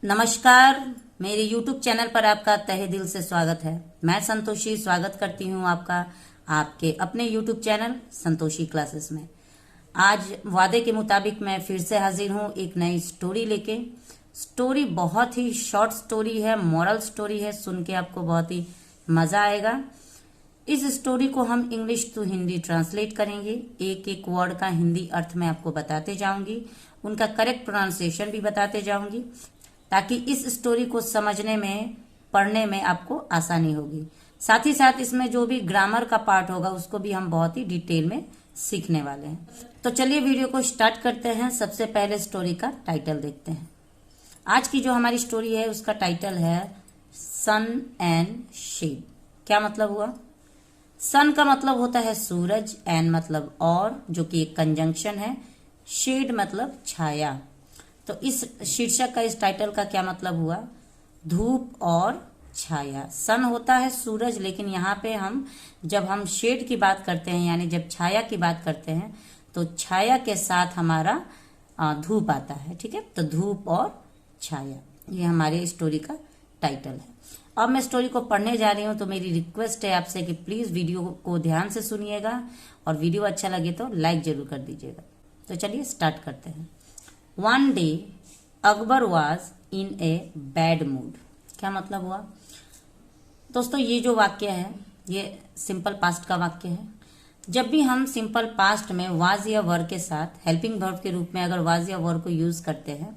नमस्कार। मेरे YouTube channel पर आपका तहे दिल से स्वागत है। मैं संतोषी स्वागत करती हूँ आपका आपके अपने YouTube चैनल संतोषी क्लासेस में। आज वादे के मुताबिक मैं फिर से हाजिर हूँ एक नई स्टोरी लेके। स्टोरी बहुत ही शॉर्ट स्टोरी है, मॉरल स्टोरी है, सुन के आपको बहुत ही मज़ा आएगा। इस स्टोरी को हम इंग्लिश टू हिंदी ट्रांसलेट करेंगे। एक एक वर्ड का हिंदी अर्थ मैं आपको बताते जाऊंगी, उनका करेक्ट प्रोनाउंसिएशन भी बताते जाऊंगी, ताकि इस स्टोरी को समझने में पढ़ने में आपको आसानी होगी। साथ ही साथ इसमें जो भी ग्रामर का पार्ट होगा उसको भी हम बहुत ही डिटेल में सीखने वाले हैं। तो चलिए वीडियो को स्टार्ट करते हैं। सबसे पहले स्टोरी का टाइटल देखते हैं। आज की जो हमारी स्टोरी है उसका टाइटल है सन एंड शेड। क्या मतलब हुआ? सन का मतलब होता है सूरज, एंड मतलब और, जो कि एक कंजंक्शन है, शेड मतलब छाया। तो इस शीर्षक का, इस टाइटल का क्या मतलब हुआ? धूप और छाया। सन होता है सूरज, लेकिन यहाँ पे जब हम शेड की बात करते हैं, यानी जब छाया की बात करते हैं, तो छाया के साथ हमारा धूप आता है। ठीक है, तो धूप और छाया, ये हमारे स्टोरी का टाइटल है। अब मैं स्टोरी को पढ़ने जा रही हूँ, तो मेरी रिक्वेस्ट है आपसे कि प्लीज वीडियो को ध्यान से सुनिएगा, और वीडियो अच्छा लगे तो लाइक जरूर कर दीजिएगा। तो चलिए स्टार्ट करते हैं। One day Akbar was in a bad mood. क्या मतलब हुआ? दोस्तों, ये जो वाक्य है ये सिंपल पास्ट का वाक्य है। जब भी हम सिंपल पास्ट में वाज या वर के साथ हेल्पिंग वर्ब के रूप में अगर वाज या वर को यूज करते हैं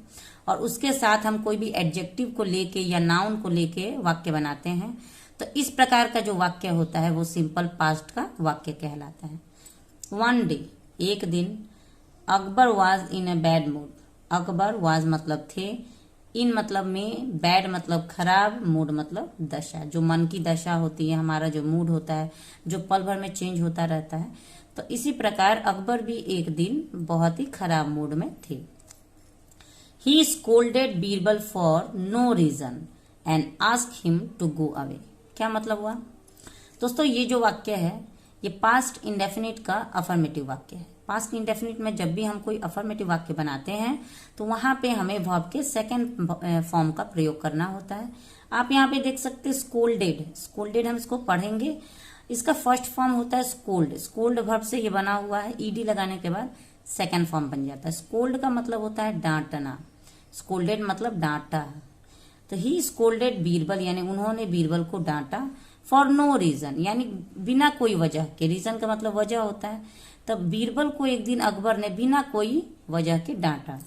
और उसके साथ हम कोई भी एडजेक्टिव को लेके या नाउन को लेके वाक्य बनाते हैं, तो इस प्रकार का जो वाक्य होता है वो सिंपल पास्ट का वाक्य कहलाता है। वन डे, एक दिन, Akbar was in a bad mood. Akbar was मतलब थे, इन मतलब में, बैड मतलब खराब, मूड मतलब दशा, जो मन की दशा होती है, हमारा जो मूड होता है, जो पल भर में चेंज होता रहता है। तो इसी प्रकार अकबर भी एक दिन बहुत ही खराब मूड में थे। He scolded Birbal for no reason and ask him to go away. क्या मतलब हुआ? दोस्तों, ये जो वाक्य है ये पास्ट इंडेफिनिट का अफर्मेटिव वाक्य है। पास्ट इंडेफिनिट में जब भी हम कोई अफर्मेटिव वाक्य बनाते हैं तो वहां पे हमें वर्ब के सेकंड फॉर्म का प्रयोग करना होता है। आप यहाँ पे देख सकते हैं स्कोल्डेड। स्कोल्डेड हम इसको पढ़ेंगे, इसका फर्स्ट फॉर्म होता है स्कोल्ड। स्कोल्ड वर्ब से ये बना हुआ है, ईडी लगाने के बाद सेकंड फॉर्म बन जाता है। स्कोल्ड का मतलब होता है डांटना, स्कोल्डेड मतलब डांटा। तो ही स्कोल्डेड बीरबल, यानी उन्होंने बीरबल को डांटा, फॉर नो रीजन, यानी बिना कोई वजह के। रीजन का मतलब वजह होता है। तब बीरबल को एक दिन अकबर ने बिना कोई वजह के डांटा।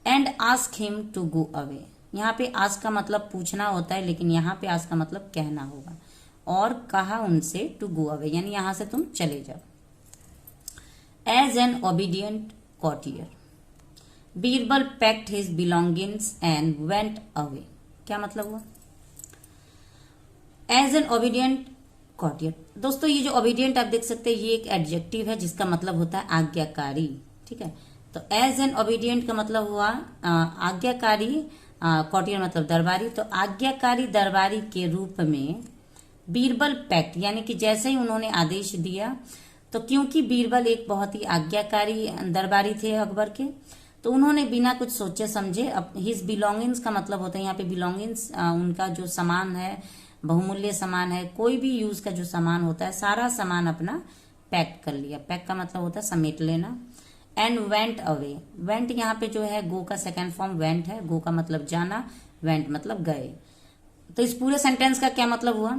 And ask him to go away. यहाँ पे आस्क का मतलब पूछना होता है, लेकिन यहाँ पे आस्क का मतलब कहना होगा। और कहा उनसे टू गो अवे, यानी यहां से तुम चले जाओ। As an obedient courtier, Birbal packed his belongings and went away. क्या मतलब हुआ? As an obedient courtier. दोस्तों, ये जो ओबीडियंट आप देख सकते हैं ये एक एडजेक्टिव है जिसका मतलब होता है आज्ञाकारी। ठीक है, तो एज एन ओबीडियंट का मतलब हुआ आज्ञाकारी, कॉटियर मतलब दरबारी। तो आज्ञाकारी दरबारी के रूप में बीरबल पैक्ट, यानी कि जैसे ही उन्होंने आदेश दिया, तो क्योंकि बीरबल एक बहुत ही आज्ञाकारी दरबारी थे अकबर के, तो उन्होंने बिना कुछ सोचे समझे हिज बिलोंगिंग्स का मतलब होता है यहाँ पे बिलोंगिंग्स, उनका जो सामान है, बहुमूल्य सामान है, कोई भी यूज का जो सामान होता है, सारा सामान अपना पैक कर लिया। पैक का मतलब होता है समेट लेना। And went away. वेंट यहाँ पे जो है गो का सेकेंड फॉर्म वेंट है। गो का मतलब जाना, वेंट मतलब गए। तो इस पूरे सेंटेंस का क्या मतलब हुआ?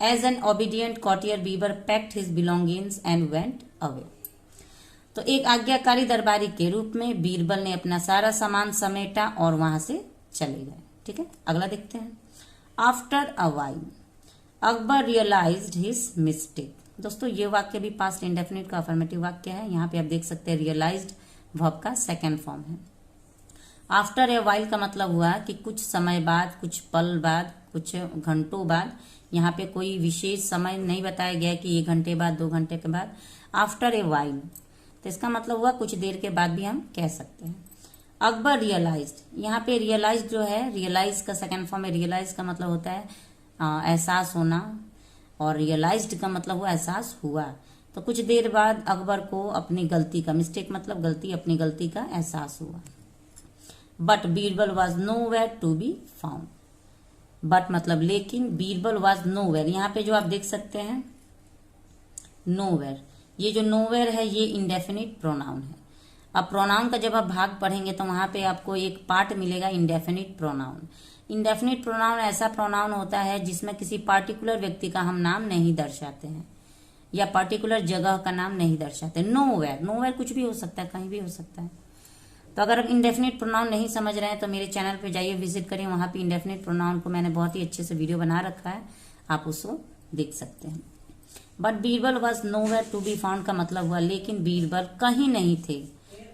As an obedient courtier Birbal packed his belongings and went away. तो एक आज्ञाकारी दरबारी के रूप में बीरबल ने अपना सारा सामान समेटा और वहां से चले गए। ठीक है, अगला देखते हैं। After a while Akbar realised his mistake. दोस्तों, ये वाक्य भी पास्ट इंडेफिनिट का अफर्मेटिव वाक्य है। यहाँ पे आप देख सकते हैं रियलाइज्ड वर्ब का सेकेंड फॉर्म है। आफ्टर ए वाइल का मतलब हुआ कि कुछ समय बाद, कुछ पल बाद, कुछ घंटों बाद। यहाँ पे कोई विशेष समय नहीं बताया गया कि 1 घंटे बाद, 2 घंटे के बाद। आफ्टर ए वाइल, तो इसका मतलब हुआ कुछ देर के बाद भी हम कह सकते हैं। अकबर रियलाइज्ड, यहाँ पे रियलाइज्ड जो है, रियलाइज का सेकंड फॉर्म है। रियलाइज का मतलब होता है एहसास होना, और रियलाइज्ड का मतलब हुआ एहसास हुआ। तो कुछ देर बाद अकबर को अपनी गलती का, मिस्टेक मतलब गलती, अपनी गलती का एहसास हुआ। But Birbal was nowhere to be found. But मतलब लेकिन, बीरबल वॉज नोवेयर, यहाँ पे जो आप देख सकते हैं नोवेयर, ये जो नोवेयर है ये इंडेफिनिट प्रोनाउन है। अब प्रोनाउन का जब आप भाग पढ़ेंगे तो वहां पे आपको एक पार्ट मिलेगा इंडेफिनिट प्रोनाउन। इंडेफिनिट प्रोनाउन ऐसा प्रोनाउन होता है जिसमें किसी पार्टिकुलर व्यक्ति का हम नाम नहीं दर्शाते हैं या पर्टिकुलर जगह का नाम नहीं दर्शाते। नोवेयर, नोवेयर कुछ भी हो सकता है, कहीं भी हो सकता है। तो अगर आप इंडेफिनिट प्रोनाउन नहीं समझ रहे हैं तो मेरे चैनल पे जाइए, विजिट करिए, वहां पे इंडेफिनिट प्रोनाउन को मैंने बहुत ही अच्छे से वीडियो बना रखा है, आप उसको देख सकते हैं। But Birbal was nowhere to be found का मतलब हुआ लेकिन बीरबल कहीं नहीं थे,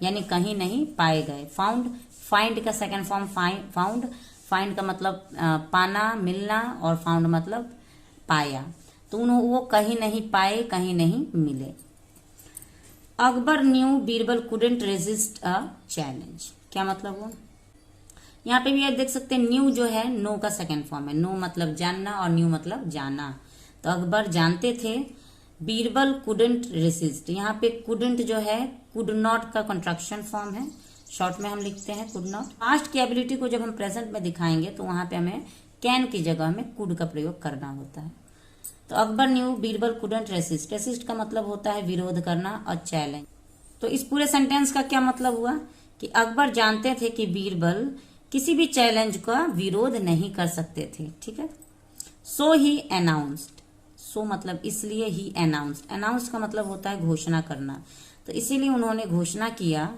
यानी कहीं नहीं पाए गए। फाउंड, फाइंड का सेकेंड फॉर्म फाउंड, फाइंड का मतलब पाना, मिलना, और फाउंड मतलब पाया। तो वो कहीं नहीं पाए, कहीं नहीं मिले। Akbar knew Birbal couldn't resist a challenge, क्या मतलब हुआ? यहाँ पे भी आप देख सकते हैं न्यू जो है नो का सेकेंड फॉर्म है। नो मतलब जानना और न्यू मतलब जाना। तो अकबर जानते थे, बीरबल कुडेंट रेसिस्ट, यहाँ पे कुडेंट जो है कुड नॉट का कंट्रक्शन फॉर्म है, शॉर्ट में हम लिखते हैं कुड नॉट। पास्ट की एबिलिटी को जब हम प्रेजेंट में दिखाएंगे तो वहां पे हमें कैन की जगह हमें कुड का प्रयोग करना होता है। तो Akbar knew Birbal couldn't resist, resist का मतलब होता है विरोध करना और चैलेंज। तो इस पूरे सेंटेंस का क्या मतलब हुआ कि अकबर जानते थे कि बीरबल किसी भी चैलेंज का विरोध नहीं कर सकते थे, ठीक है। सो ही अनाउंस्ड, सो मतलब इसलिए, ही अनाउंस्ड, अनाउंस्ड का मतलब होता है घोषणा करना। तो इसीलिए उन्होंने घोषणा किया,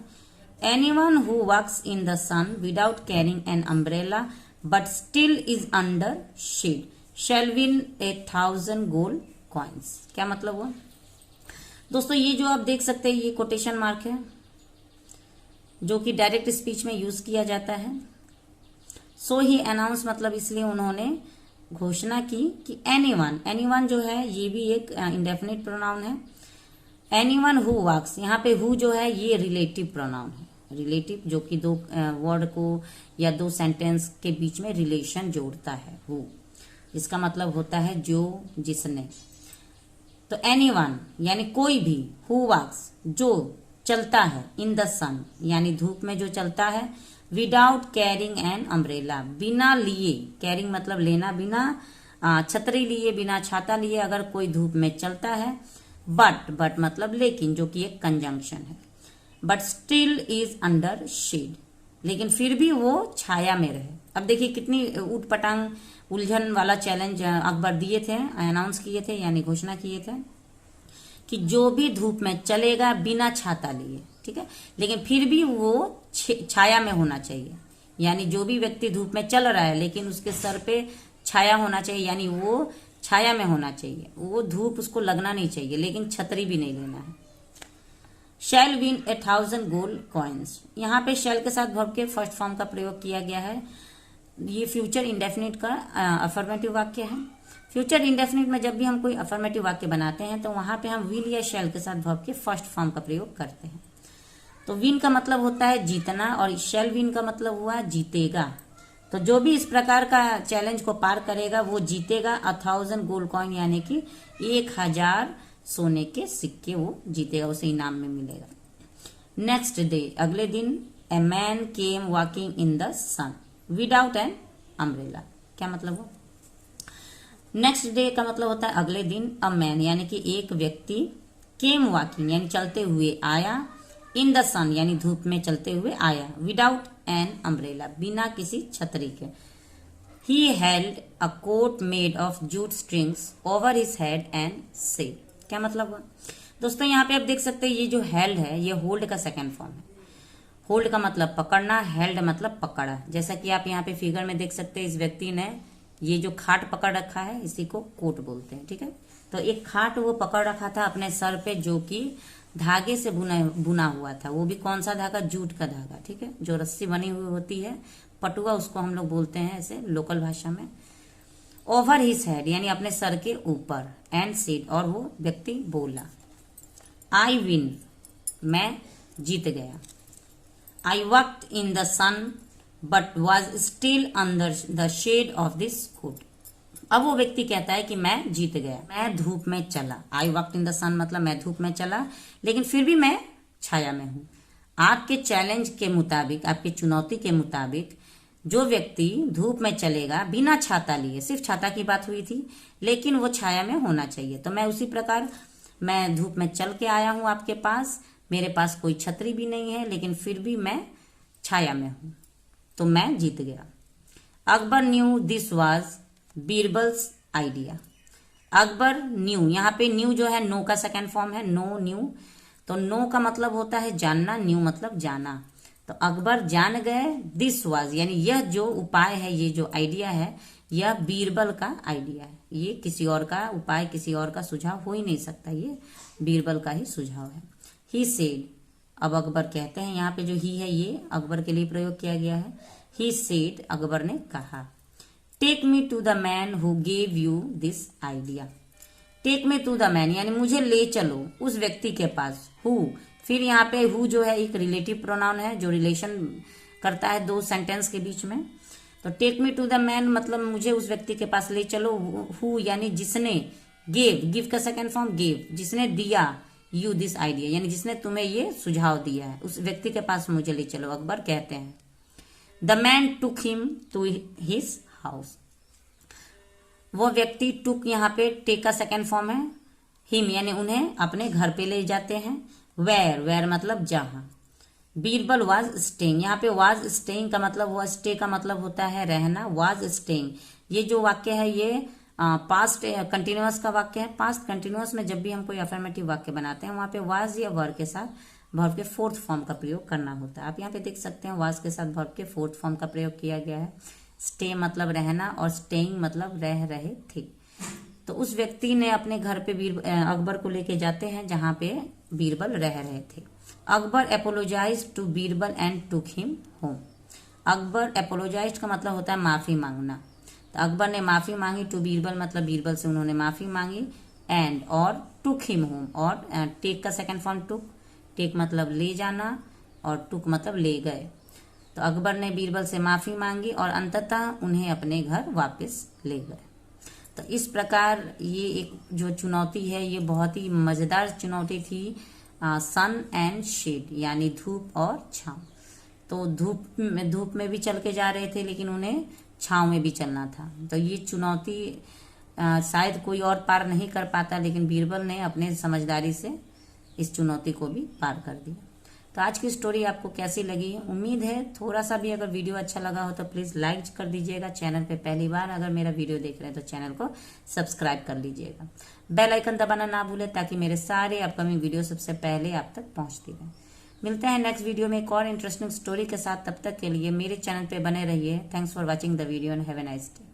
anyone who walks in the sun without carrying an umbrella but still is under shade shall win 1000 gold coins. क्या मतलब हुआ दोस्तों? ये जो आप देख सकते हैं ये कोटेशन मार्क है जो कि डायरेक्ट स्पीच में यूज किया जाता है। सो ही अनाउंस मतलब इसलिए उन्होंने घोषणा की कि एनीवन, एनीवन जो है ये भी एक इंडेफिनिट प्रोनाउन है। एनीवन हु वॉक्स, यहाँ पे हु जो है ये रिलेटिव प्रोनाउन है, रिलेटिव जो कि दो वर्ड को या दो सेंटेंस के बीच में रिलेशन जोड़ता है। हु इसका मतलब होता है जो, जिसने। तो एनीवन यानी कोई भी, हु वॉक्स जो चलता है, इन द सन यानी धूप में जो चलता है, विदाउट कैरिंग एन अम्ब्रेला बिना लिए, कैरिंग मतलब लेना, बिना छतरी लिए, बिना छाता लिए अगर कोई धूप में चलता है, बट मतलब लेकिन, जो कि एक कंजंक्शन है, but still is under shade, लेकिन फिर भी वो छाया में रहे। अब देखिए कितनी ऊट पटांग उलझन वाला चैलेंज अकबर दिए थे, अनाउंस किए थे यानी घोषणा किए थे कि जो भी धूप में चलेगा बिना छाता लिए, ठीक है, लेकिन फिर भी वो छाया में होना चाहिए। यानी जो भी व्यक्ति धूप में चल रहा है लेकिन उसके सर पे छाया होना चाहिए, यानी वो छाया में होना चाहिए, वो धूप उसको लगना नहीं चाहिए, लेकिन छतरी भी नहीं लेना है। शैल विन 1000 गोल्ड कॉइन्स, यहाँ पे शैल के साथ वर्ब के फर्स्ट फॉर्म का प्रयोग किया गया है। ये फ्यूचर इंडेफिनिट का अफर्मेटिव वाक्य है। फ्यूचर इंडेफिनिट में जब भी हम कोई अफर्मेटिव वाक्य बनाते हैं तो वहां पे हम विल या शैल के साथ वर्ब के फर्स्ट फॉर्म का प्रयोग करते हैं। तो विन का मतलब होता है जीतना और शैल विन का मतलब हुआ जीतेगा। तो जो भी इस प्रकार का चैलेंज को पार करेगा वो जीतेगा 1000 गोल्ड कॉइन, यानी कि 1000 सोने के सिक्के वो जीतेगा, उसे इनाम में मिलेगा। नेक्स्ट डे, अगले दिन, a man came walking in the sun without an umbrella. क्या मतलब हो? नेक्स्ट डे का मतलब होता है अगले दिन, अ मैन यानी कि एक व्यक्ति, केम वॉकिंग यानी चलते हुए आया, इन द सन यानी धूप में चलते हुए आया, विदाउट एन अम्ब्रेला बिना किसी छतरी के। He held a coat made of jute strings over his head and said. क्या मतलब हुआ दोस्तों? यहाँ पे आप देख सकते हैं ये जो हेल्ड है ये होल्ड का सेकेंड फॉर्म है। होल्ड का मतलब पकड़ना, हेल्ड मतलब पकड़ा। जैसा कि आप यहाँ पे फिगर में देख सकते हैं, इस व्यक्ति ने ये जो खाट पकड़ रखा है इसी को कोट बोलते हैं, ठीक है। तो एक खाट वो पकड़ रखा था अपने सर पे जो कि धागे से बुना हुआ था। वो भी कौन सा धागा? जूट का धागा, ठीक है, जो रस्सी बनी हुई होती है, पटुआ उसको हम लोग बोलते हैं ऐसे लोकल भाषा में। ओवर हिज हेड यानी अपने सर के ऊपर, एंड सेड और वो व्यक्ति बोला, आई विन मैं जीत गया, I walked in the sun but was still under the shade of this coat. अब वो व्यक्ति कहता है कि मैं जीत गया, मैं धूप में चला। आई वॉक्ड इन द सन मतलब मैं धूप में चला लेकिन फिर भी मैं छाया में हूं। आपके चैलेंज के मुताबिक, आपकी चुनौती के मुताबिक जो व्यक्ति धूप में चलेगा बिना छाता लिए, सिर्फ छाता की बात हुई थी, लेकिन वो छाया में होना चाहिए। तो मैं उसी प्रकार मैं धूप में चल के आया हूं आपके पास, मेरे पास कोई छतरी भी नहीं है, लेकिन फिर भी मैं छाया में हूं, तो मैं जीत गया। Akbar new this was Birbal's idea. Akbar new, यहाँ पे न्यू जो है नो का सेकेंड फॉर्म है, नो न्यू। तो नो का मतलब होता है जानना, न्यू मतलब जाना। तो अकबर जान गए दिस वाज, यानी यह जो उपाय है, ये जो आइडिया है, यह बीरबल का आइडिया है। ये किसी और का उपाय, किसी और का सुझाव हो ही नहीं सकता, ये बीरबल का ही सुझाव है। ही सेड, अब अकबर कहते हैं, यहाँ पे जो ही है ये अकबर के लिए प्रयोग किया गया है। ही सेड, अकबर ने कहा, take me to the man who gave you this idea. Take me to the man यानी मुझे ले चलो उस व्यक्ति के पास। हु, फिर यहाँ पे हु जो है एक रिलेटिव प्रोनाउन है जो रिलेशन करता है दो सेंटेंस के बीच में। तो take me to the man मतलब मुझे उस व्यक्ति के पास ले चलो। हु यानी जिसने, गेव, गिव का सेकेंड फॉर्म गेव, जिसने दिया, यू दिस आइडिया यानी जिसने तुम्हें ये सुझाव दिया है, उस व्यक्ति के पास मुझे ले चलो, अकबर कहते हैं। The man took him to his house. वो व्यक्ति टुक, यहाँ पे टेक का सेकेंड फॉर्म है, हिम यानी उन्हें अपने घर पे ले जाते हैं। वेयर, वेयर मतलब जहां। बीरबल वाज स्टेइंग, यहाँ पे वाज स्टेइंग का मतलब हुआ, स्टे का मतलब होता है रहना, वाज स्टेइंग। ये जो वाक्य है ये पास्ट कंटिन्यूअस का वाक्य है। पास्ट कंटिन्यूअस में जब भी हम कोई अफर्मेटिव वाक्य बनाते हैं वहां पे वाज या वर के साथ वर्ब के फोर्थ फॉर्म का प्रयोग करना होता है। आप यहाँ पे देख सकते हैं वाज के साथ वर्ब के फोर्थ फॉर्म का प्रयोग किया गया है। स्टे मतलब रहना और स्टेइंग मतलब रह रहे थे। तो उस व्यक्ति ने अपने घर पे अकबर को लेके जाते हैं जहां पे बीरबल रह रहे थे। Akbar apologise to Birbal and took him home. Akbar apologise का मतलब होता है माफी मांगना। तो अकबर ने माफी मांगी, टू बीरबल मतलब बीरबल से उन्होंने माफी मांगी, एंड और टुक हिम होम, और टेक का सेकेंड फॉर्म टुक, टेक मतलब ले जाना और टुक मतलब ले गए। तो अकबर ने बीरबल से माफी मांगी और अंततः उन्हें अपने घर वापस ले गए। तो इस प्रकार ये एक जो चुनौती है ये बहुत ही मजेदार चुनौती थी, सन एंड शेड यानी धूप और छांव। तो धूप में भी चल के जा रहे थे लेकिन उन्हें छांव में भी चलना था। तो ये चुनौती शायद कोई और पार नहीं कर पाता, लेकिन बीरबल ने अपने समझदारी से इस चुनौती को भी पार कर दिया। तो आज की स्टोरी आपको कैसी लगी? उम्मीद है थोड़ा सा भी अगर वीडियो अच्छा लगा हो तो प्लीज़ लाइक कर दीजिएगा। चैनल पे पहली बार अगर मेरा वीडियो देख रहे हैं तो चैनल को सब्सक्राइब कर लीजिएगा। बेल आइकन दबाना ना भूलें ताकि मेरे सारे अपकमिंग वीडियो सबसे पहले आप तक पहुंचती रहें। मिलते हैं नेक्स्ट वीडियो में एक और इंटरेस्टिंग स्टोरी के साथ। तब तक के लिए मेरे चैनल पे बने रहिए। Thanks for watching the video and have a nice day.